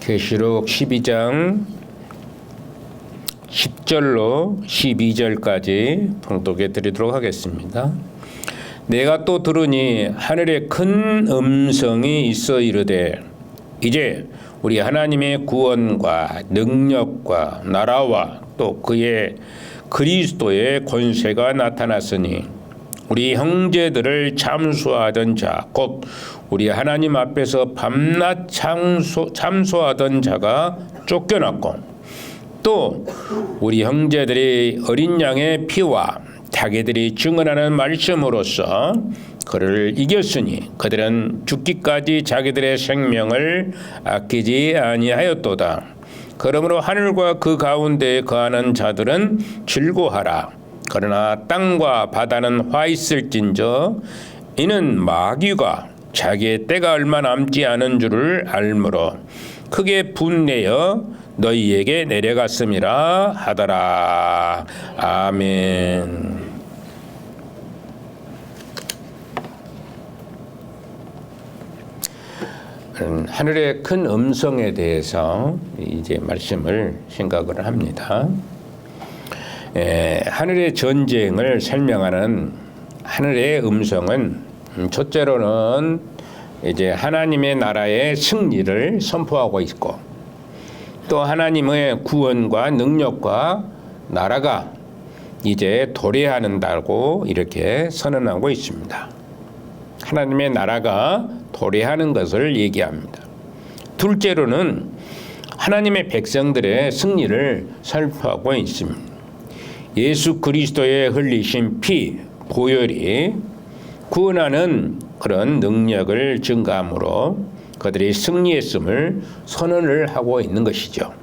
계시록 12장 10절로 12절까지 봉독해 드리도록 하겠습니다. 내가 또 들으니 하늘에 큰 음성이 있어 이르되 이제 우리 하나님의 구원과 능력과 나라와 또 그의 그리스도의 권세가 나타났으니 우리 형제들을 참소하던 자 곧 우리 하나님 앞에서 밤낮 참소하던 자가 쫓겨났고 또 우리 형제들이 어린 양의 피와 자기들이 증언하는 말씀으로써 그를 이겼으니 그들은 죽기까지 자기들의 생명을 아끼지 아니하였도다. 그러므로 하늘과 그 가운데에 거하는 자들은 즐거워하라. 그러나 땅과 바다는 화 있을진저 이는 마귀가 자기의 때가 얼마 남지 않은 줄을 알므로 크게 분내어 너희에게 내려갔음이라 하더라. 아멘. 하늘의 큰 음성에 대해서 이제 말씀을 생각을 합니다. 하늘의 전쟁을 설명하는 하늘의 음성은 첫째로는 이제 하나님의 나라의 승리를 선포하고 있고 또 하나님의 구원과 능력과 나라가 이제 도래한다고 이렇게 선언하고 있습니다. 하나님의 나라가 도래하는 것을 얘기합니다. 둘째로는 하나님의 백성들의 승리를 선포하고 있습니다. 예수 그리스도의 흘리신 피, 보혈이 구원하는 그런 능력을 증가함으로 그들이 승리했음을 선언을 하고 있는 것이죠.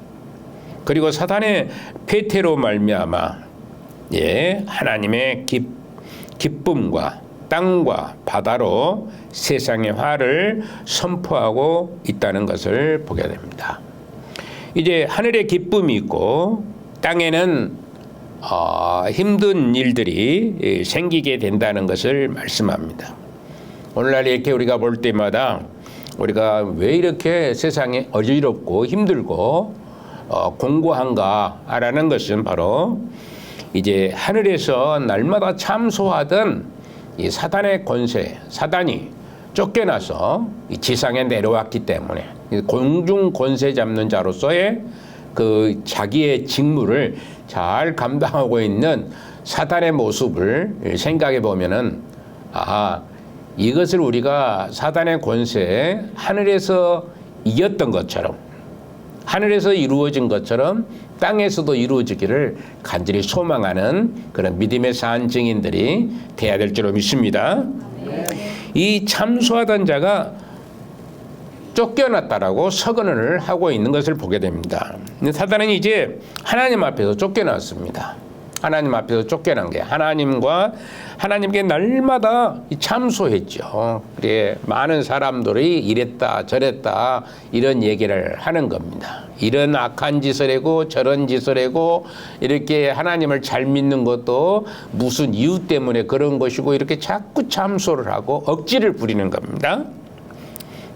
그리고 사탄의 패퇴로 말미암아 하나님의 기쁨과 땅과 바다로 세상의 화를 선포하고 있다는 것을 보게 됩니다. 이제 하늘의 기쁨이 있고 땅에는 힘든 일들이 생기게 된다는 것을 말씀합니다. 오늘날 이렇게 우리가 볼 때마다 우리가 왜 이렇게 세상에 어지럽고 힘들고 공고한가라는 것은 바로 이제 하늘에서 날마다 참소하던 이 사단의 권세, 사단이 쫓겨나서 이 지상에 내려왔기 때문에 공중 권세 잡는 자로서의 그 자기의 직무를 잘 감당하고 있는 사단의 모습을 생각해 보면은 이것을 우리가 사단의 권세에 하늘에서 이겼던 것처럼 하늘에서 이루어진 것처럼 땅에서도 이루어지기를 간절히 소망하는 그런 믿음의 산 증인들이 돼야 될 줄로 믿습니다. 이 참소하던 자가 쫓겨났다라고 서건을 하고 있는 것을 보게 됩니다. 근데 사단은 이제 하나님 앞에서 쫓겨났습니다. 하나님 앞에서 쫓겨난 게 하나님께 날마다 참소했죠. 그래 많은 사람들이 이랬다 저랬다 이런 얘기를 하는 겁니다. 이런 악한 짓을 하고 저런 짓을 하고 이렇게 하나님을 잘 믿는 것도 무슨 이유 때문에 그런 것이고 이렇게 자꾸 참소를 하고 억지를 부리는 겁니다.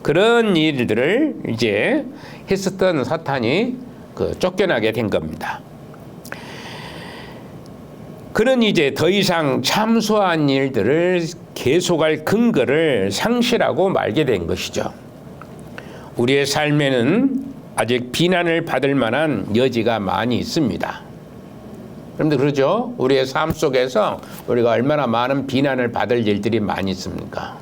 그런 일들을 이제 했었던 사탄이 쫓겨나게 된 겁니다. 그는 이제 더 이상 참소한 일들을 계속할 근거를 상실하고 말게 된 것이죠. 우리의 삶에는 아직 비난을 받을 만한 여지가 많이 있습니다. 그런데 그러죠? 우리의 삶 속에서 우리가 얼마나 많은 비난을 받을 일들이 많이 있습니까?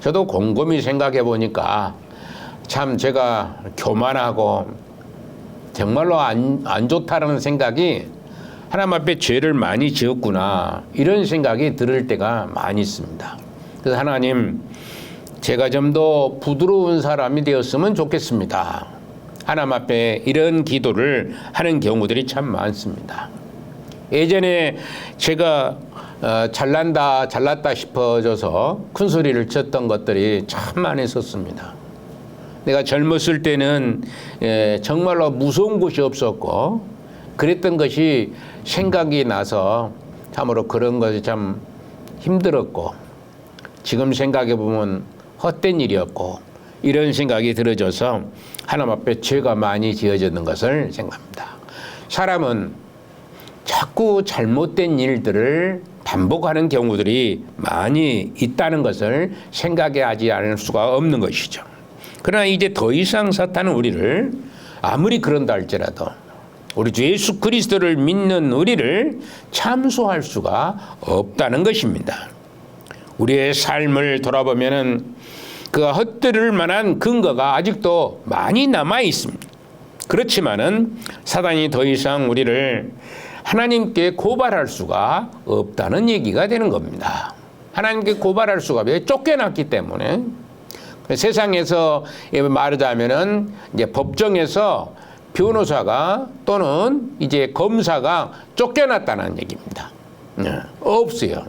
저도 곰곰이 생각해 보니까 참 제가 교만하고 정말로 안 좋다라는 생각이 하나님 앞에 죄를 많이 지었구나 이런 생각이 들을 때가 많이 있습니다. 그래서 하나님 제가 좀 더 부드러운 사람이 되었으면 좋겠습니다. 하나님 앞에 이런 기도를 하는 경우들이 참 많습니다. 예전에 제가 잘났다 싶어져서 큰 소리를 쳤던 것들이 참 많이 있었습니다. 내가 젊었을 때는 정말로 무서운 곳이 없었고 그랬던 것이 생각이 나서 참으로 그런 것이 참 힘들었고 지금 생각해 보면 헛된 일이었고 이런 생각이 들어져서 하나님 앞에 죄가 많이 지어졌는 것을 생각합니다. 사람은 자꾸 잘못된 일들을 반복하는 경우들이 많이 있다는 것을 생각하지 않을 수가 없는 것이죠. 그러나 이제 더 이상 사탄은 우리를 아무리 그런다 할지라도 우리 주 예수 그리스도를 믿는 우리를 참소할 수가 없다는 것입니다. 우리의 삶을 돌아보면은 그가 헛들을 만한 근거가 아직도 많이 남아 있습니다. 그렇지만은 사단이 더 이상 우리를 하나님께 고발할 수가 없다는 얘기가 되는 겁니다. 하나님께 고발할 수가 없어요. 쫓겨났기 때문에. 세상에서 말하자면은 이제 법정에서 변호사가 또는 이제 검사가 쫓겨났다는 얘기입니다. 없어요.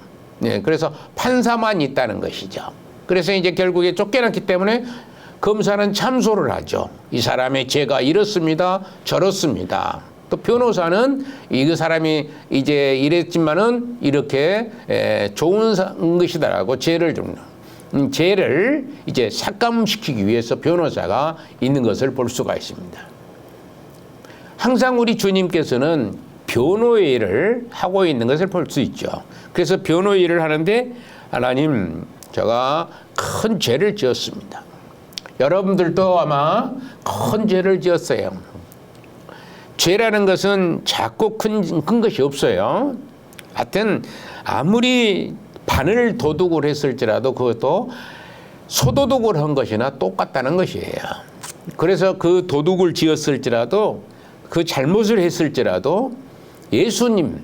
그래서 판사만 있다는 것이죠. 그래서 이제 결국에 쫓겨났기 때문에 검사는 참소를 하죠. 이 사람의 죄가 이렇습니다. 저렇습니다. 또 변호사는 이 사람이 이제 이랬지만은 이렇게 좋은 것이다라고 죄를 이제 삭감시키기 위해서 변호사가 있는 것을 볼 수가 있습니다. 항상 우리 주님께서는 변호의 일을 하고 있는 것을 볼 수 있죠. 그래서 변호의 일을 하는데 하나님, 제가 큰 죄를 지었습니다. 여러분들도 아마 큰 죄를 지었어요. 죄라는 것은 작고 큰 것이 없어요. 하여튼 아무리 바늘 도둑을 했을지라도 그것도 소도둑을 한 것이나 똑같다는 것이에요. 그래서 그 도둑을 지었을지라도 그 잘못을 했을지라도 예수님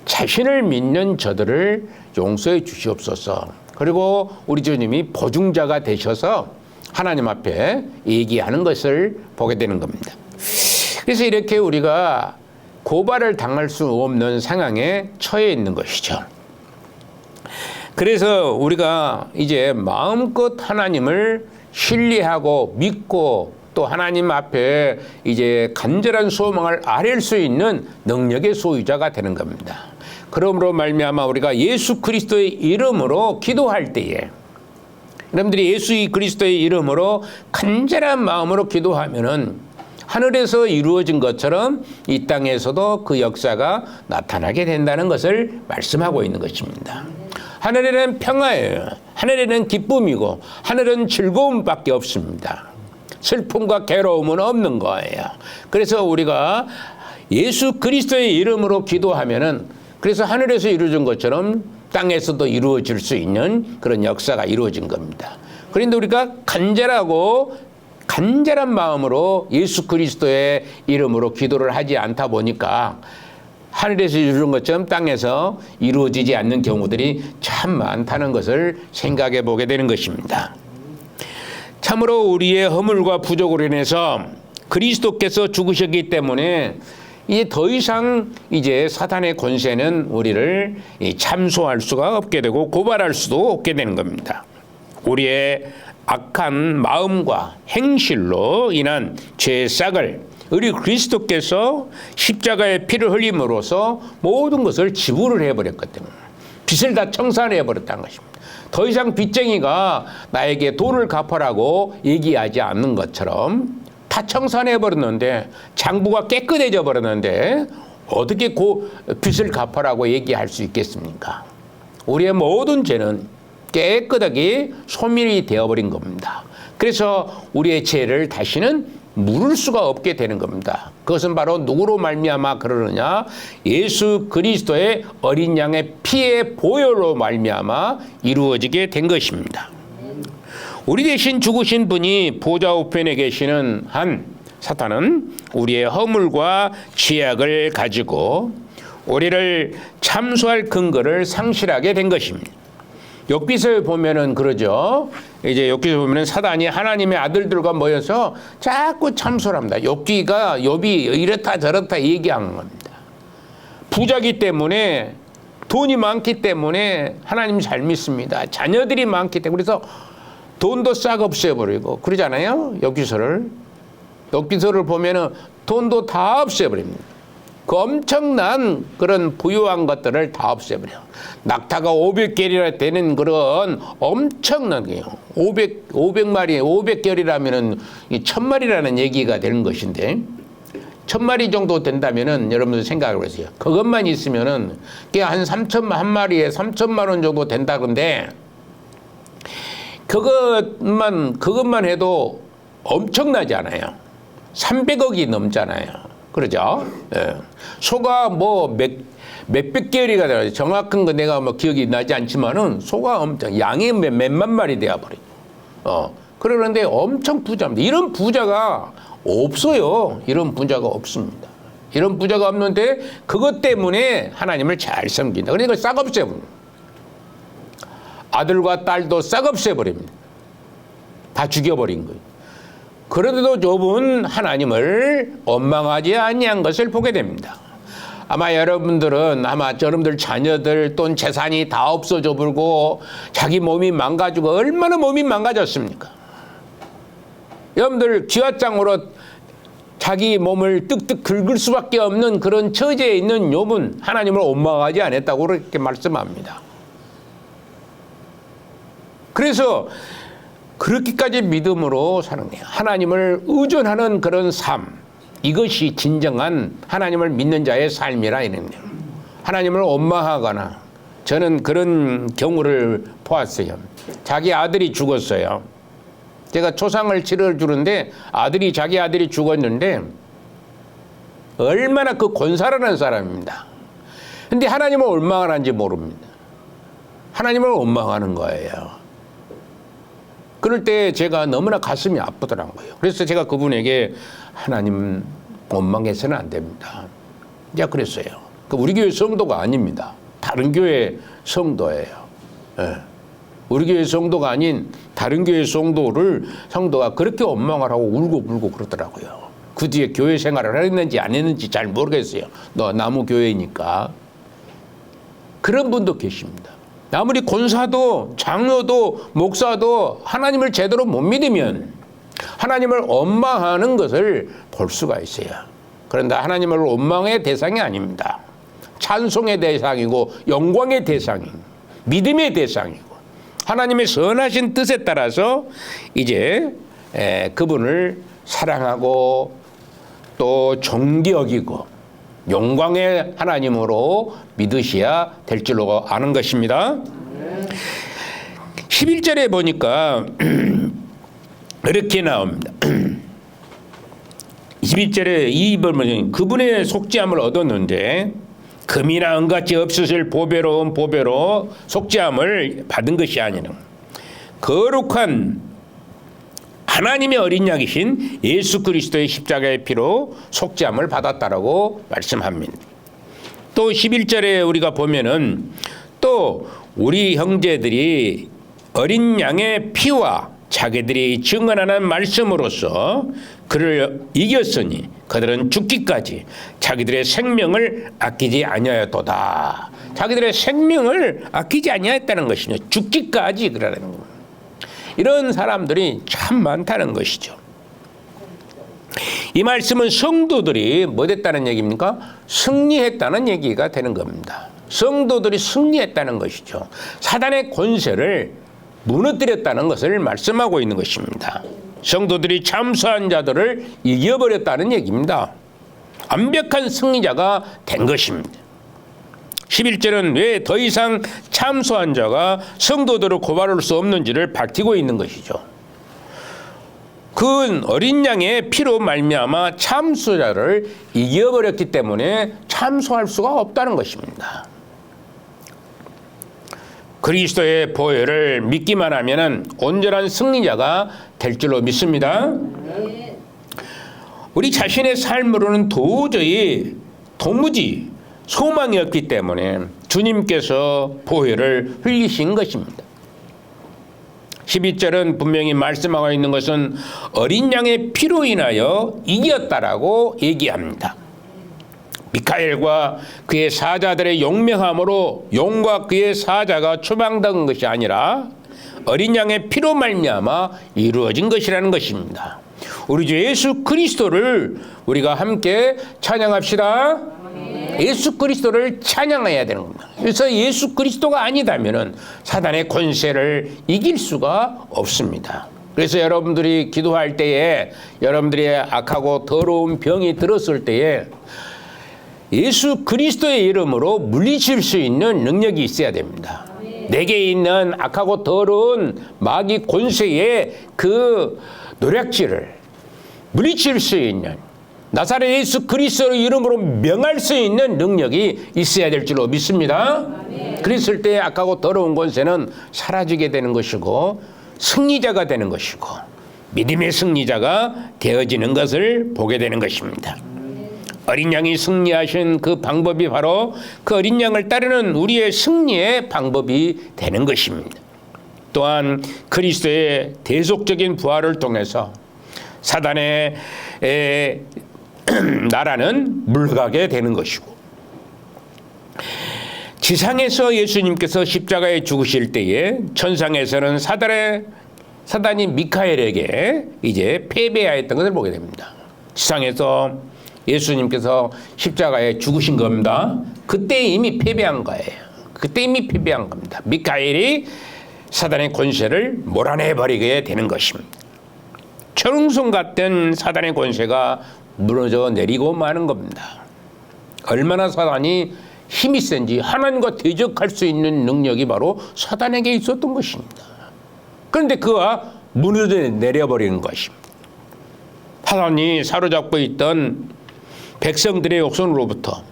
자신을 믿는 저들을 용서해 주시옵소서. 그리고 우리 주님이 보증자가 되셔서 하나님 앞에 얘기하는 것을 보게 되는 겁니다. 그래서 이렇게 우리가 고발을 당할 수 없는 상황에 처해 있는 것이죠. 그래서 우리가 이제 마음껏 하나님을 신뢰하고 믿고 또 하나님 앞에 이제 간절한 소망을 아뢰 수 있는 능력의 소유자가 되는 겁니다. 그러므로 말미암아 우리가 예수 그리스도의 이름으로 기도할 때에 여러분들이 예수 그리스도의 이름으로 간절한 마음으로 기도하면은 하늘에서 이루어진 것처럼 이 땅에서도 그 역사가 나타나게 된다는 것을 말씀하고 있는 것입니다. 하늘에는 평화예요. 하늘에는 기쁨이고 하늘은 즐거움밖에 없습니다. 슬픔과 괴로움은 없는 거예요. 그래서 우리가 예수 그리스도의 이름으로 기도하면은 그래서 하늘에서 이루어진 것처럼 땅에서도 이루어질 수 있는 그런 역사가 이루어진 겁니다. 그런데 우리가 간절한 마음으로 예수 그리스도의 이름으로 기도를 하지 않다 보니까 하늘에서 이루어진 것처럼 땅에서 이루어지지 않는 경우들이 참 많다는 것을 생각해 보게 되는 것입니다. 참으로 우리의 허물과 부족으로 인해서 그리스도께서 죽으셨기 때문에 이제 더 이상 이제 사탄의 권세는 우리를 참소할 수가 없게 되고 고발할 수도 없게 되는 겁니다. 우리의 악한 마음과 행실로 인한 죄의 싹을 우리 그리스도께서 십자가의 피를 흘림으로써 모든 것을 지불을 해버렸거든요. 빚을 다 청산해 버렸다는 것입니다. 더 이상 빚쟁이가 나에게 돈을 갚아라고 얘기하지 않는 것처럼 다 청산해 버렸는데 장부가 깨끗해져 버렸는데 어떻게 빚을 갚아라고 얘기할 수 있겠습니까? 우리의 모든 죄는 깨끗하게 소멸이 되어버린 겁니다. 그래서 우리의 죄를 다시는 물을 수가 없게 되는 겁니다. 그것은 바로 누구로 말미암아 그러느냐? 예수 그리스도의 어린 양의 피의 보혈로 말미암아 이루어지게 된 것입니다. 우리 대신 죽으신 분이 보좌 우편에 계시는 한 사탄은 우리의 허물과 죄악을 가지고 우리를 참소할 근거를 상실하게 된 것입니다. 욥기서에 보면은 그러죠. 이제 욥기서 보면은 사단이 하나님의 아들들과 모여서 자꾸 참소를 합니다. 욥이 이렇다 저렇다 얘기하는 겁니다. 부자기 때문에 돈이 많기 때문에 하나님 잘 믿습니다. 자녀들이 많기 때문에 그래서 돈도 싹 없애버리고 그러잖아요. 욥기서를 보면은 돈도 다 없애버립니다. 그 엄청난 그런 부유한 것들을 다 없애버려. 낙타가 500개리나 되는 그런 엄청난 게요. 500마리, 500결이라면은 1000마리라는 얘기가 되는 것인데, 1000마리 정도 된다면은 여러분들 생각을 해보세요. 그것만 있으면은 그게 한 3천만, 한 마리에 3천만 원 정도 된다던데, 그것만 해도 엄청나지 않아요. 300억이 넘잖아요. 그러죠? 예. 소가 뭐 몇백 개리가 돼요. 정확한 거 내가 뭐 기억이 나지 않지만은 소가 엄청 양이 몇만 마리 되어버려요. 그러는데 엄청 부자입니다. 이런 부자가 없어요. 이런 부자가 없습니다. 이런 부자가 없는데 그것 때문에 하나님을 잘 섬긴다. 그러니까 싹 없애버립니다. 아들과 딸도 싹 없애버립니다. 다 죽여버린 거예요. 그런데도 욥은 하나님을 원망하지 아니한 것을 보게 됩니다. 아마 여러분들은 여러분들 자녀들 또는 재산이 다 없어져 버리고 자기 몸이 망가지고 얼마나 몸이 망가졌습니까? 여러분들 기와장으로 자기 몸을 뜩뜩 긁을 수밖에 없는 그런 처지에 있는 욥은 하나님을 원망하지 않았다고 그렇게 말씀합니다. 그래서 그렇게까지 믿음으로 사는 거예요. 하나님을 의존하는 그런 삶, 이것이 진정한 하나님을 믿는 자의 삶이라 이런 거예요. 하나님을 원망하거나, 저는 그런 경우를 보았어요. 자기 아들이 죽었어요. 제가 초상을 치러주는데 자기 아들이 죽었는데 얼마나 그 권사라는 사람입니다. 근데 하나님을 원망을 하는지 모릅니다. 하나님을 원망하는 거예요. 그럴 때 제가 너무나 가슴이 아프더라고요. 그래서 제가 그분에게 하나님 원망해서는 안 됩니다. 제가 그랬어요. 우리 교회 성도가 아닙니다. 다른 교회 성도예요. 예. 우리 교회 성도가 아닌 다른 교회 성도가 그렇게 원망을 하고 울고 그러더라고요. 그 뒤에 교회 생활을 했는지 안 했는지 잘 모르겠어요. 나무 교회니까. 그런 분도 계십니다. 아무리 권사도 장로도 목사도 하나님을 제대로 못 믿으면 하나님을 원망하는 것을 볼 수가 있어요. 그런데 하나님을 원망의 대상이 아닙니다. 찬송의 대상이고 영광의 대상이고 믿음의 대상이고 하나님의 선하신 뜻에 따라서 이제 그분을 사랑하고 또 존귀 여기고 영광의 하나님으로 믿으셔야 될 줄로 아는 것입니다. 11절에 보니까 이렇게 나옵니다. 21절에 이 부분은 그분의 속죄함을 얻었는데 금이나 은같이 없으실 보배로 속죄함을 받은 것이 아니라 거룩한 하나님의 어린 양이신 예수 그리스도의 십자가의 피로 속죄함을 받았다라고 말씀합니다. 또 11절에 우리가 보면은 또 우리 형제들이 어린 양의 피와 자기들이 증언하는 말씀으로써 그를 이겼으니 그들은 죽기까지 자기들의 생명을 아끼지 아니하였도다. 자기들의 생명을 아끼지 아니하였다는 것이죠. 죽기까지 그러라는 겁니다. 이런 사람들이 참 많다는 것이죠. 이 말씀은 성도들이 뭐 됐다는 얘기입니까? 승리했다는 얘기가 되는 겁니다. 성도들이 승리했다는 것이죠. 사단의 권세를 무너뜨렸다는 것을 말씀하고 있는 것입니다. 성도들이 참수한 자들을 이겨버렸다는 얘기입니다. 완벽한 승리자가 된 것입니다. 11절은 왜 더 이상 참소한 자가 성도들을 고발할 수 없는지를 밝히고 있는 것이죠. 그건 어린 양의 피로 말미암아 참소자를 이겨버렸기 때문에 참소할 수가 없다는 것입니다. 그리스도의 보혈을 믿기만 하면 온전한 승리자가 될 줄로 믿습니다. 우리 자신의 삶으로는 도무지 소망이 없기 때문에 주님께서 보혈을 흘리신 것입니다. 12절은 분명히 말씀하고 있는 것은 어린 양의 피로 인하여 이겼다라고 얘기합니다. 미카엘과 그의 사자들의 용맹함으로 용과 그의 사자가 추방된 것이 아니라 어린 양의 피로 말미암아 이루어진 것이라는 것입니다. 우리 주 예수 그리스도를 우리가 함께 찬양합시다. 예수 그리스도를 찬양해야 되는 겁니다. 그래서 예수 그리스도가 아니다면은 사단의 권세를 이길 수가 없습니다. 그래서 여러분들이 기도할 때에 여러분들이 악하고 더러운 병이 들었을 때에 예수 그리스도의 이름으로 물리칠 수 있는 능력이 있어야 됩니다. 내게 있는 악하고 더러운 마귀 권세의 그 노략질을 물리칠 수 있는 나사렛 예수 그리스도의 이름으로 명할 수 있는 능력이 있어야 될 줄로 믿습니다. 그랬을 때 악하고 더러운 권세는 사라지게 되는 것이고 승리자가 되는 것이고 믿음의 승리자가 되어지는 것을 보게 되는 것입니다. 어린 양이 승리하신 그 방법이 바로 그 어린 양을 따르는 우리의 승리의 방법이 되는 것입니다. 또한 그리스도의 대속적인 부활을 통해서 사단의 나라는 물러가게 되는 것이고 지상에서 예수님께서 십자가에 죽으실 때에 천상에서는 사단이 미카엘에게 이제 패배하였던 것을 보게 됩니다. 지상에서 예수님께서 십자가에 죽으신 겁니다. 그때 이미 패배한 거예요. 그때 이미 패배한 겁니다. 미카엘이 사단의 권세를 몰아내버리게 되는 것입니다. 철옹성 같은 사단의 권세가 무너져 내리고 마는 겁니다. 얼마나 사단이 힘이 센지 하나님과 대적할 수 있는 능력이 바로 사단에게 있었던 것입니다. 그런데 그가 무너져 내려버리는 것입니다. 사단이 사로잡고 있던 백성들의 욕심으로부터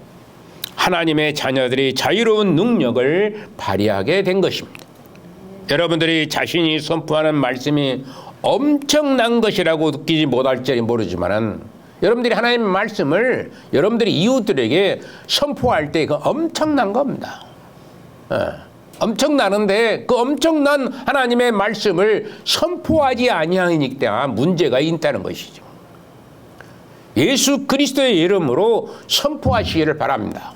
하나님의 자녀들이 자유로운 능력을 발휘하게 된 것입니다. 여러분들이 자신이 선포하는 말씀이 엄청난 것이라고 느끼지 못할지 모르지만 여러분들이 하나님의 말씀을 여러분들이 이웃들에게 선포할 때 그 엄청난 겁니다. 엄청나는데 그 엄청난 하나님의 말씀을 선포하지 아니하니까 문제가 있다는 것이죠. 예수 그리스도의 이름으로 선포하시기를 바랍니다.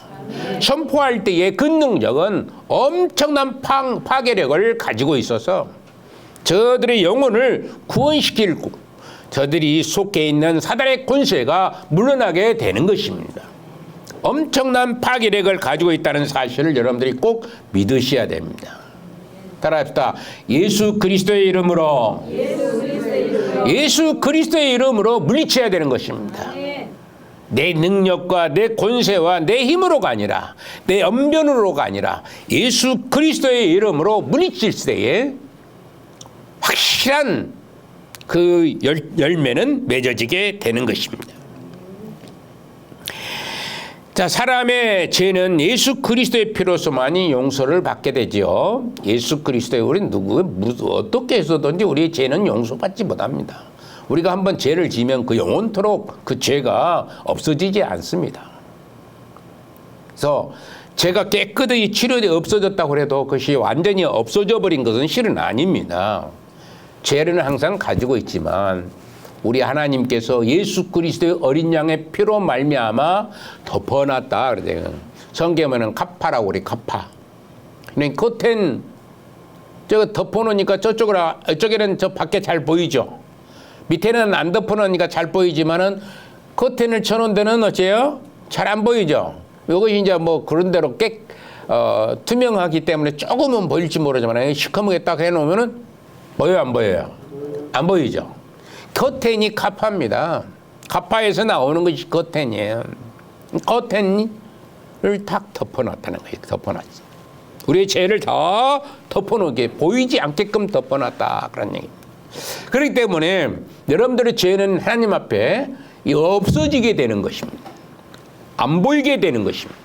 선포할 때의 그 능력은 엄청난 파괴력을 가지고 있어서 저들의 영혼을 구원시키고 저들이 속해 있는 사단의 권세가 물러나게 되는 것입니다. 엄청난 파괴력을 가지고 있다는 사실을 여러분들이 꼭 믿으셔야 됩니다. 따라합시다. 예수 그리스도의 이름으로 예수 그리스도의 이름으로 물리쳐야 되는 것입니다. 내 능력과 내 권세와 내 힘으로가 아니라 내 언변으로가 아니라 예수 그리스도의 이름으로 물리칠 때에 확실한 그 열매는 맺어지게 되는 것입니다. 자, 사람의 죄는 예수 그리스도의 피로서만이 용서를 받게 되지요. 예수 그리스도의 우리는 어떻게 해서든지 우리의 죄는 용서받지 못합니다. 우리가 한번 죄를 지면 그 영원토록 그 죄가 없어지지 않습니다. 그래서 죄가 깨끗이 치료되어 없어졌다고 해도 그것이 완전히 없어져 버린 것은 실은 아닙니다. 죄는 항상 가지고 있지만 우리 하나님께서 예수 그리스도의 어린 양의 피로 말미암아 덮어놨다 그래요. 성경에는 카파라고 그래. 카파. 그러니까 겉엔 저거 덮어놓으니까 저쪽에는 저 밖에 잘 보이죠. 밑에는 안 덮어놓으니까 잘 보이지만은 커튼을 쳐놓은 데는 어째요? 잘 안 보이죠. 이것이 이제 뭐 그런 대로 투명하기 때문에 조금은 보일지 모르지만 시커멓게 딱 해놓으면은 보여요, 안 보여요? 안 보이죠. 커튼이 카파입니다. 카파에서 나오는 것이 커튼이에요. 커튼을 딱 덮어놨다는 거예요. 덮어놨지. 우리의 죄를 다 덮어놓게 보이지 않게끔 덮어놨다 그런 얘기입니다. 그렇기 때문에 여러분들의 죄는 하나님 앞에 없어지게 되는 것입니다. 안 보이게 되는 것입니다.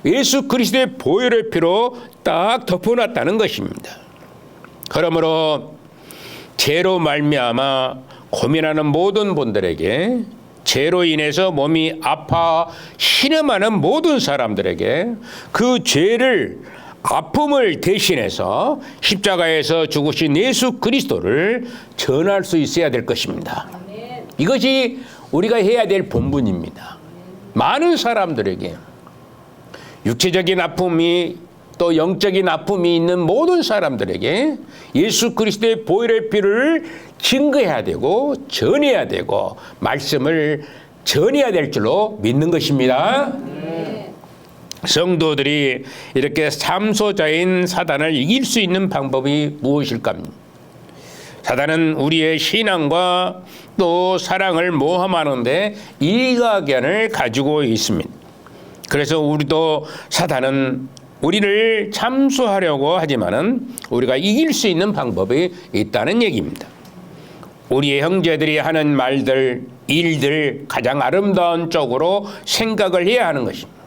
예수 그리스도의 보혈의 피로 딱 덮어놨다는 것입니다. 그러므로 죄로 말미암아 고민하는 모든 분들에게 죄로 인해서 몸이 아파 신음하는 모든 사람들에게 그 죄를 아픔을 대신해서 십자가에서 죽으신 예수 그리스도를 전할 수 있어야 될 것입니다. 이것이 우리가 해야 될 본분입니다. 많은 사람들에게 육체적인 아픔이 또 영적인 아픔이 있는 모든 사람들에게 예수 그리스도의 보혈의 피를 증거해야 되고 전해야 되고 말씀을 전해야 될 줄로 믿는 것입니다. 성도들이 이렇게 참소자인 사단을 이길 수 있는 방법이 무엇일까? 사단은 우리의 신앙과 또 사랑을 모함하는데 일가견을 가지고 있습니다. 그래서 우리도 사단은 우리를 참소하려고 하지만은 우리가 이길 수 있는 방법이 있다는 얘기입니다. 우리의 형제들이 하는 말들, 일들 가장 아름다운 쪽으로 생각을 해야 하는 것입니다.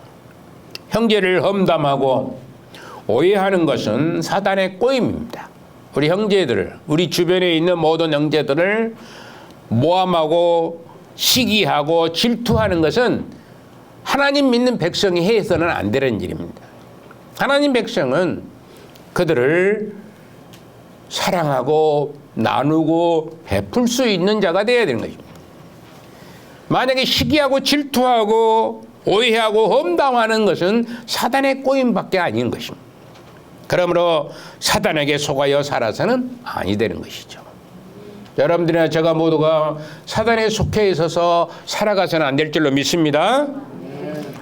형제를 험담하고 오해하는 것은 사단의 꼬임입니다. 우리 형제들, 우리 주변에 있는 모든 형제들을 모함하고 시기하고 질투하는 것은 하나님 믿는 백성이 해서는 안 되는 일입니다. 하나님 백성은 그들을 사랑하고 나누고 베풀 수 있는 자가 되어야 되는 것입니다. 만약에 시기하고 질투하고 오해하고 험담하는 것은 사단의 꼬임밖에 아닌 것입니다. 그러므로 사단에게 속아여 살아서는 아니 되는 것이죠. 여러분들이나 제가 모두가 사단에 속해 있어서 살아가서는 안 될 줄로 믿습니다.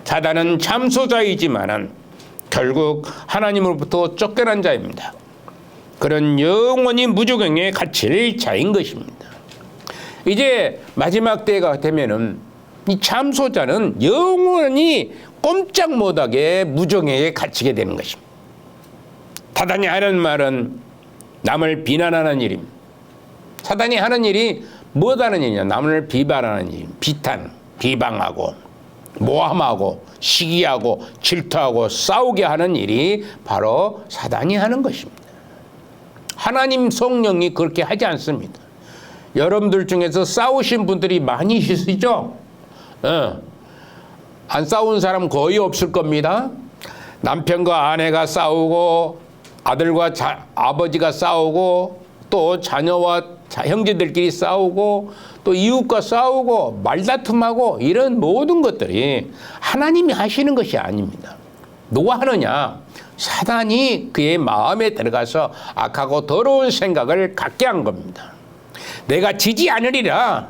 사단은 참소자이지만은 결국 하나님으로부터 쫓겨난 자입니다. 그런 영원히 무조건에 갇힐 자인 것입니다. 이제 마지막 때가 되면은 이 참소자는 영원히 꼼짝 못하게 무정에 갇히게 되는 것입니다. 사단이 하는 말은 남을 비난하는 일입니다. 사단이 하는 일이 무엇하는 일이냐? 남을 비방하는 일, 비탄, 비방하고 모함하고 시기하고 질투하고 싸우게 하는 일이 바로 사단이 하는 것입니다. 하나님 성령이 그렇게 하지 않습니다. 여러분들 중에서 싸우신 분들이 많이 있으시죠? 안 싸운 사람 거의 없을 겁니다. 남편과 아내가 싸우고 아들과 아버지가 싸우고 또 자녀와 형제들끼리 싸우고 또 이웃과 싸우고 말다툼하고 이런 모든 것들이 하나님이 하시는 것이 아닙니다. 누가 하느냐? 사단이 그의 마음에 들어가서 악하고 더러운 생각을 갖게 한 겁니다. 내가 지지 않으리라.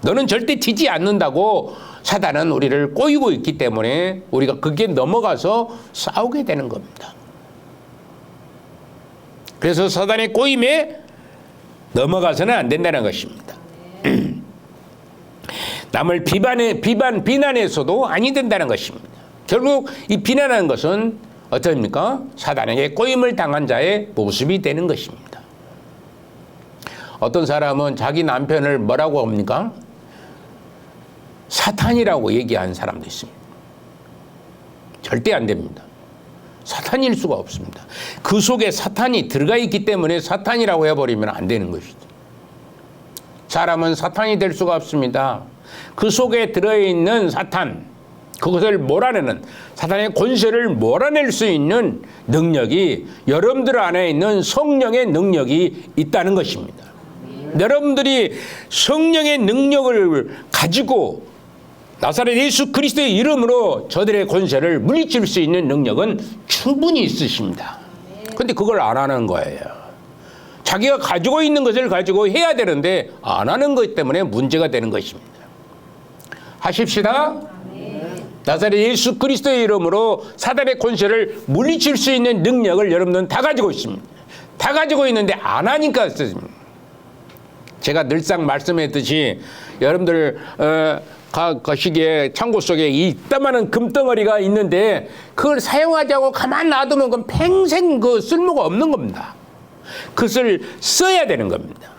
너는 절대 지지 않는다고 사단은 우리를 꼬이고 있기 때문에 우리가 거기에 넘어가서 싸우게 되는 겁니다. 그래서 사단의 꼬임에 넘어가서는 안 된다는 것입니다. 남을 비난해서도 아니 된다는 것입니다. 결국 이 비난하는 것은 어떻습니까? 사단에게 꼬임을 당한 자의 모습이 되는 것입니다. 어떤 사람은 자기 남편을 뭐라고 합니까? 사탄이라고 얘기하는 사람도 있습니다. 절대 안 됩니다. 사탄일 수가 없습니다. 그 속에 사탄이 들어가 있기 때문에 사탄이라고 해버리면 안 되는 것이죠. 사람은 사탄이 될 수가 없습니다. 그 속에 들어있는 사탄, 그것을 몰아내는 사탄의 권세를 몰아낼 수 있는 능력이 여러분들 안에 있는 성령의 능력이 있다는 것입니다. 여러분들이 성령의 능력을 가지고 나사렛 예수 그리스도의 이름으로 저들의 권세를 물리칠 수 있는 능력은 충분히 있으십니다. 그런데 그걸 안 하는 거예요. 자기가 가지고 있는 것을 가지고 해야 되는데 안 하는 것 때문에 문제가 되는 것입니다. 하십시다. 나사렛 예수 그리스도의 이름으로 사단의 권세를 물리칠 수 있는 능력을 여러분들은 다 가지고 있습니다. 다 가지고 있는데 안 하니까 쓰십니다. 제가 늘상 말씀했듯이 여러분들 거시기에 창고 속에 이따만한 금덩어리가 있는데 그걸 사용하지 않고 가만 놔두면 그건 평생 그 쓸모가 없는 겁니다. 그것을 써야 되는 겁니다.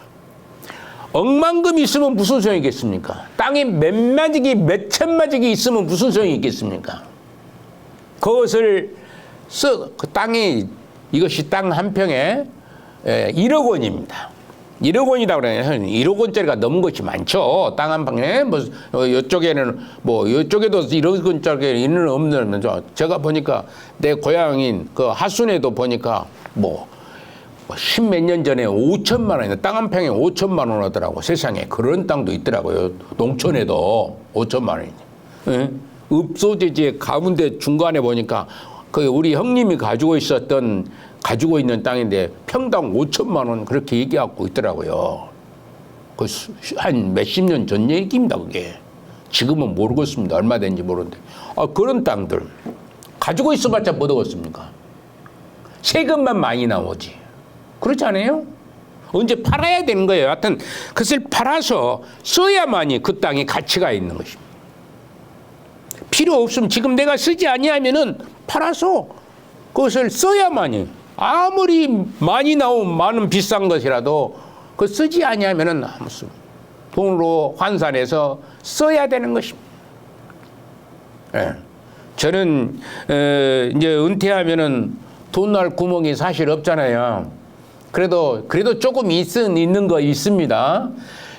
억만금 있으면 무슨 소용이 있겠습니까? 땅에 몇 마지기 몇 천마지기 있으면 무슨 소용이 있겠습니까? 그것을 그 땅이 이것이 땅 한 평에 1억 원입니다. 1억 원이라고 그러면 1억 원짜리가 넘은 것이 많죠. 땅 한 평에 뭐 이쪽에는 뭐 이쪽에도 1억 원짜리 있는 없는 제가 보니까 내 고향인 그 하순에도 보니까 뭐 10몇 년 전에 5천만 원이나 땅 한 평에 5천만 원 하더라고. 세상에 그런 땅도 있더라고요. 농촌에도 5천만 원이네. 예? 읍소재지의 가운데 중간에 보니까 그 우리 형님이 가지고 있는 땅인데 평당 5천만 원 그렇게 얘기하고 있더라고요. 그 한 몇십 년 전 얘기입니다. 그게 지금은 모르겠습니다. 얼마 된지 모르는데 그런 땅들 가지고 있어봤자 뭐 되겠습니까? 세금만 많이 나오지. 그렇지 않아요? 언제 팔아야 되는 거예요. 하여튼 그것을 팔아서 써야만이 그 땅에 가치가 있는 것입니다. 필요 없으면 지금 내가 쓰지 아니하면은 팔아서 그것을 써야만이, 아무리 많이 나온 많은 비싼 것이라도 그 쓰지 아니하면은 아무 수 돈으로 환산해서 써야 되는 것입니다. 예. 저는 이제 은퇴하면은 돈 날 구멍이 사실 없잖아요. 그래도 조금 있는 거 있습니다.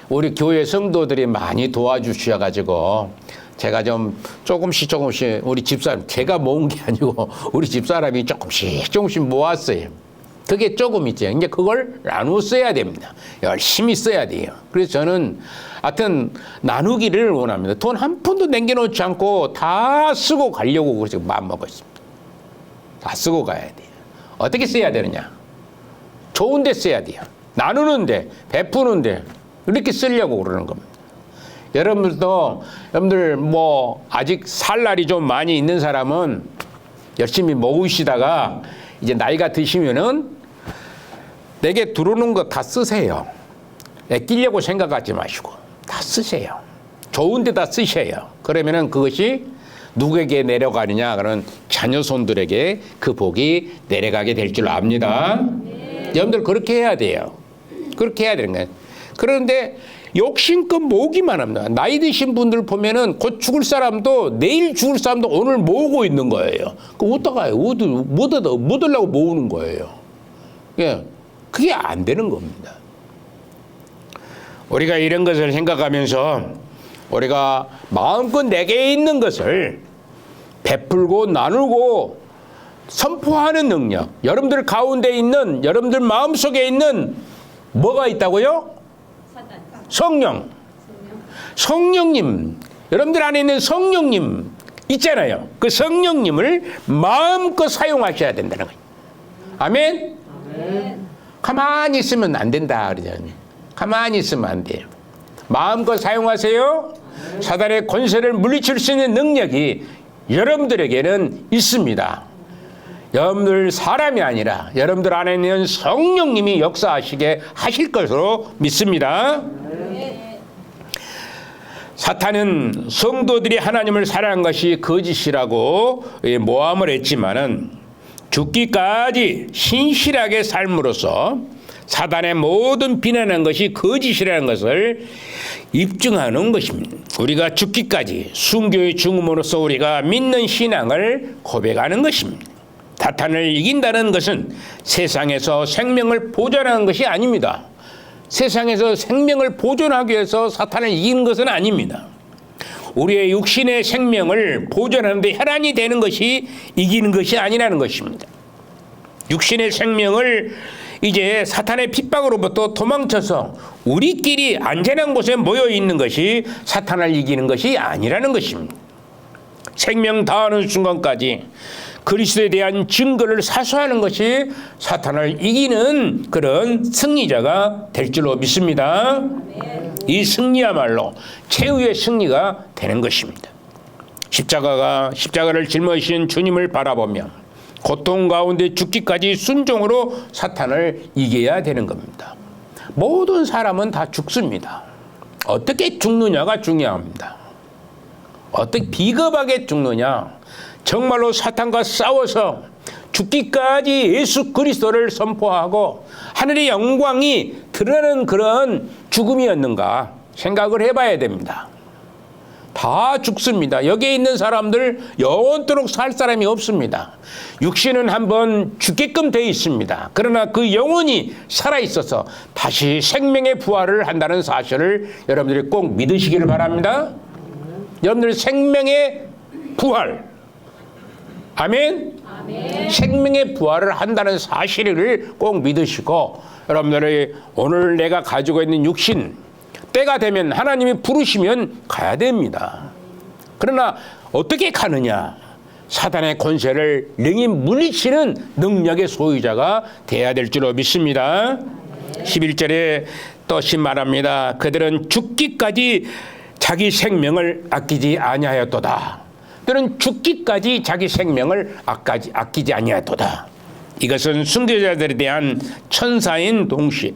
우리 교회 성도들이 많이 도와주셔가지고 제가 좀 조금씩 우리 집사람, 제가 모은 게 아니고 우리 집사람이 조금씩 모았어요. 그게 조금 있죠. 이제 그걸 나누어 써야 됩니다. 열심히 써야 돼요. 그래서 저는 하여튼 나누기를 원합니다. 돈 한 푼도 남겨놓지 않고 다 쓰고 가려고 그렇게 마음먹고 있습니다. 다 쓰고 가야 돼요. 어떻게 써야 되느냐? 좋은 데 써야 돼요. 나누는데, 베푸는데 이렇게 쓰려고 그러는 겁니다. 여러분들 뭐 아직 살 날이 좀 많이 있는 사람은 열심히 모으시다가 이제 나이가 드시면은 내게 들어오는 거 다 쓰세요. 아끼려고 생각하지 마시고 다 쓰세요. 좋은 데다 쓰셔요. 그러면은 그것이 누구에게 내려가느냐? 그런 자녀 손들에게 그 복이 내려가게 될 줄 압니다. 여러분들 그렇게 해야 돼요. 그렇게 해야 되는 거예요. 그런데 욕심껏 모으기만 합니다. 나이 드신 분들 보면은 곧 죽을 사람도 내일 죽을 사람도 오늘 모으고 있는 거예요. 그 어떡해요? 뭐 얻으려고 모으는 거예요. 예, 그게 안 되는 겁니다. 우리가 이런 것을 생각하면서 우리가 마음껏 내게 있는 것을 베풀고 나누고 선포하는 능력, 여러분들 가운데 있는, 여러분들 마음속에 있는 뭐가 있다고요? 성령님, 여러분들 안에 있는 성령님 있잖아요. 그 성령님을 마음껏 사용하셔야 된다는 거예요. 아멘? 가만히 있으면 안 된다 그러잖아요. 가만히 있으면 안 돼요. 마음껏 사용하세요. 사단의 권세를 물리칠 수 있는 능력이 여러분들에게는 있습니다. 여러분들 사람이 아니라 여러분들 안에 있는 성령님이 역사하시게 하실 것으로 믿습니다. 사탄은 성도들이 하나님을 사랑한 것이 거짓이라고 모함을 했지만은 죽기까지 신실하게 삶으로써 사단의 모든 비난한 것이 거짓이라는 것을 입증하는 것입니다. 우리가 죽기까지 순교의 증음으로써 우리가 믿는 신앙을 고백하는 것입니다. 사탄을 이긴다는 것은 세상에서 생명을 보존하는 것이 아닙니다. 세상에서 생명을 보존하기 위해서 사탄을 이기는 것은 아닙니다. 우리의 육신의 생명을 보존하는 데 혈안이 되는 것이 이기는 것이 아니라는 것입니다. 육신의 생명을 이제 사탄의 핍박으로부터 도망쳐서 우리끼리 안전한 곳에 모여 있는 것이 사탄을 이기는 것이 아니라는 것입니다. 생명 다하는 순간까지 그리스도에 대한 증거를 사수하는 것이 사탄을 이기는 그런 승리자가 될 줄로 믿습니다. 이 승리야말로 최후의 승리가 되는 것입니다. 십자가를 짊어지신 주님을 바라보며 고통 가운데 죽기까지 순종으로 사탄을 이겨야 되는 겁니다. 모든 사람은 다 죽습니다. 어떻게 죽느냐가 중요합니다. 어떻게 비겁하게 죽느냐? 정말로 사탄과 싸워서 죽기까지 예수 그리스도를 선포하고 하늘의 영광이 드러나는 그런 죽음이었는가 생각을 해봐야 됩니다. 다 죽습니다. 여기에 있는 사람들 영원토록 살 사람이 없습니다. 육신은 한번 죽게끔 되어 있습니다. 그러나 그 영혼이 살아있어서 다시 생명의 부활을 한다는 사실을 여러분들이 꼭 믿으시기를 바랍니다. 여러분들 생명의 부활, 아멘? 아멘. 생명의 부활을 한다는 사실을 꼭 믿으시고 여러분들이 오늘 내가 가지고 있는 육신 때가 되면 하나님이 부르시면 가야 됩니다. 그러나 어떻게 가느냐? 사단의 권세를 능히 물리치는 능력의 소유자가 돼야 될 줄로 믿습니다. 11절에 또시 말합니다. 그들은 죽기까지 자기 생명을 아끼지 아니하였도다. 또는 죽기까지 자기 생명을 아끼지 아니하도다. 이것은 순교자들에 대한 천사인 동시에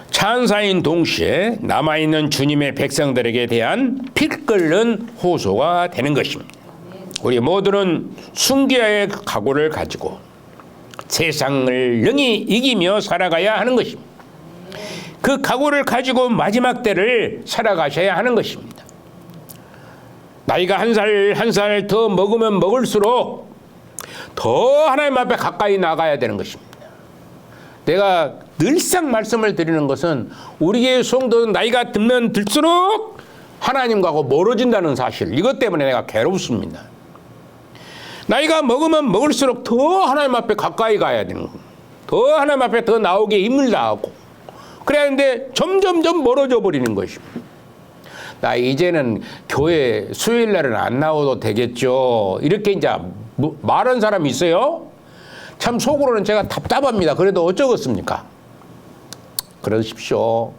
찬사인 동시에 남아있는 주님의 백성들에게 대한 피 끓는 호소가 되는 것입니다. 우리 모두는 순교의 각오를 가지고 세상을 능히 이기며 살아가야 하는 것입니다. 그 각오를 가지고 마지막 때를 살아가셔야 하는 것입니다. 나이가 한 살 더 먹으면 먹을수록 더 하나님 앞에 가까이 나가야 되는 것입니다. 내가 늘상 말씀을 드리는 것은 우리의 성도는 나이가 들면 들수록 하나님과고 멀어진다는 사실, 이것 때문에 내가 괴롭습니다. 나이가 먹으면 먹을수록 더 하나님 앞에 가까이 가야 되는 겁니다. 더 하나님 앞에 더 나오게 힘을 다하고 그래야 하는데 점점점 멀어져 버리는 것입니다. 나 이제는 교회 수요일 날은 안 나와도 되겠죠, 이렇게 이제 말하는 사람이 있어요. 참 속으로는 제가 답답합니다. 그래도 어쩌겠습니까? 그러십시오.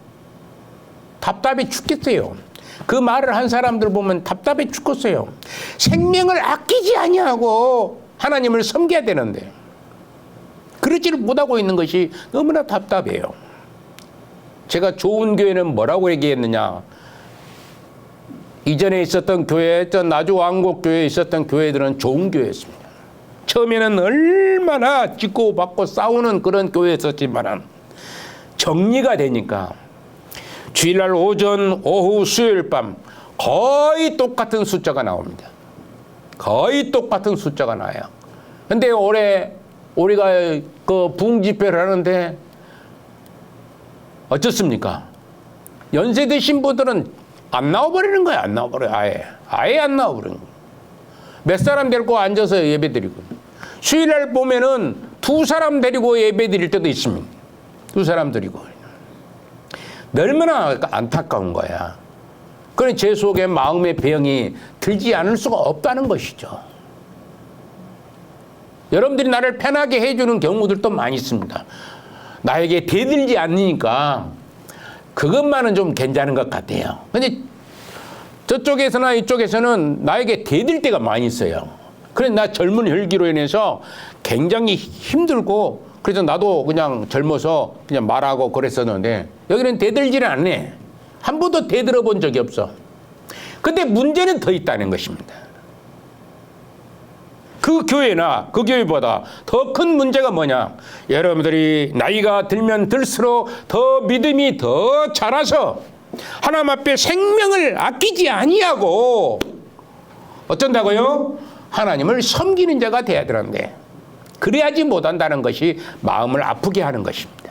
답답해 죽겠어요. 그 말을 한 사람들 보면 답답해 죽겠어요. 생명을 아끼지 아니하고 하나님을 섬겨야 되는데 그러지를 못하고 있는 것이 너무나 답답해요. 제가 좋은 교회는 뭐라고 얘기했느냐? 이전에 있었던 교회, 나주왕국교회에 있었던 교회들은 좋은 교회였습니다. 처음에는 얼마나 짓고 받고 싸우는 그런 교회였었지만 정리가 되니까 주일날 오전, 오후, 수요일 밤 거의 똑같은 숫자가 나옵니다. 거의 똑같은 숫자가 나요. 근데 올해 우리가 그 부흥집회를 하는데 어쩌습니까? 연세 드신 분들은 안 나와버리는 거야. 안 나와버려요. 아예 안 나와버리는 거야. 몇 사람 데리고 앉아서 예배 드리고, 수요일날 보면은 2사람 데리고 예배 드릴 때도 있습니다. 2사람 드리고. 얼마나 안타까운 거야. 그러니 제 속에 마음의 병이 들지 않을 수가 없다는 것이죠. 여러분들이 나를 편하게 해주는 경우들도 많이 있습니다. 나에게 대들지 않으니까 그것만은 좀 괜찮은 것 같아요. 근데 저쪽에서나 이쪽에서는 나에게 대들 때가 많이 있어요. 그래서 나 젊은 혈기로 인해서 굉장히 힘들고, 그래서 나도 그냥 젊어서 그냥 말하고 그랬었는데 여기는 대들지를 않네. 한 번도 대들어 본 적이 없어. 근데 문제는 더 있다는 것입니다. 그 교회나 그 교회보다 더 큰 문제가 뭐냐? 여러분들이 나이가 들면 들수록 더 믿음이 더 자라서 하나님 앞에 생명을 아끼지 아니하고 어쩐다고요? 하나님을 섬기는 자가 돼야 되는데 그래야지 못한다는 것이 마음을 아프게 하는 것입니다.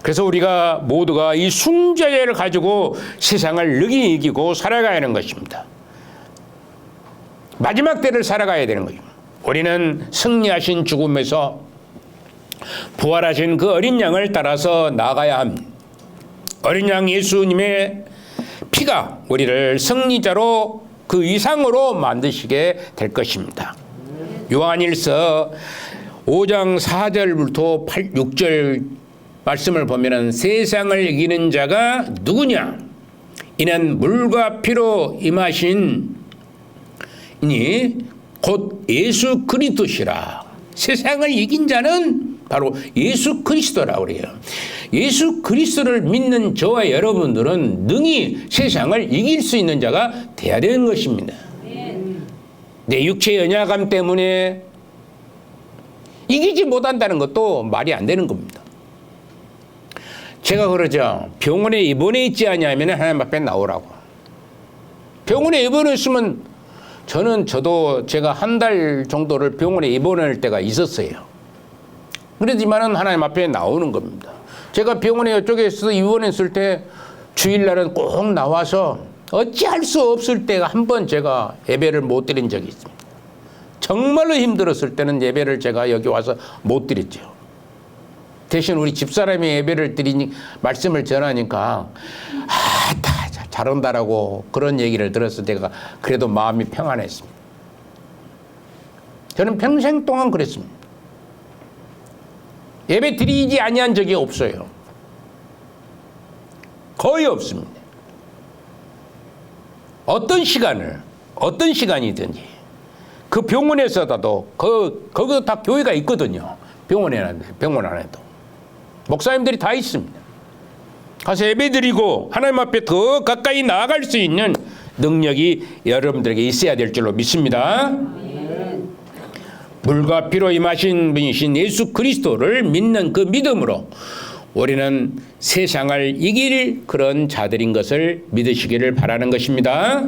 그래서 우리가 모두가 이 순죄를 가지고 세상을 능히 이기고 살아가야 하는 것입니다. 마지막 때를 살아가야 되는 거죠. 우리는 승리하신 죽음에서 부활하신 그 어린 양을 따라서 나가야 합니다. 어린 양 예수님의 피가 우리를 승리자로 그 이상으로 만드시게 될 것입니다. 요한일서 5장 4절부터 6절 말씀을 보면은 세상을 이기는 자가 누구냐? 이는 물과 피로 임하신 이니 곧 예수 그리스도시라. 세상을 이긴 자는 바로 예수 그리스도라고 그래요. 예수 그리스도를 믿는 저와 여러분들은 능히 세상을 이길 수 있는 자가 돼야 되는 것입니다. 내 육체의 연약함 때문에 이기지 못한다는 것도 말이 안 되는 겁니다. 제가 그러죠. 병원에 입원해 있지 않냐면 하나님 앞에 나오라고. 병원에 입원해 있으면 저도 제가 한 달 정도를 병원에 입원할 때가 있었어요. 그렇지만은 하나님 앞에 나오는 겁니다. 제가 병원에 이쪽에서 입원했을 때 주일날은 꼭 나와서 어찌할 수 없을 때가 한 번 제가 예배를 못 드린 적이 있습니다. 정말로 힘들었을 때는 예배를 제가 여기 와서 못 드렸죠. 대신 우리 집사람이 예배를 드리니 말씀을 전하니까 다 잘한다라고 그런 얘기를 들어서 제가 그래도 마음이 평안했습니다. 저는 평생 동안 그랬습니다. 예배 드리지 아니한 적이 없어요. 거의 없습니다. 어떤 시간이든지 그 병원에서도 거기도 다 교회가 있거든요. 병원 안에도 목사님들이 다 있습니다. 가서 예배드리고 하나님 앞에 더 가까이 나아갈 수 있는 능력이 여러분들에게 있어야 될 줄로 믿습니다. 물과 피로 임하신 분이신 예수 그리스도를 믿는 그 믿음으로 우리는 세상을 이길 그런 자들인 것을 믿으시기를 바라는 것입니다.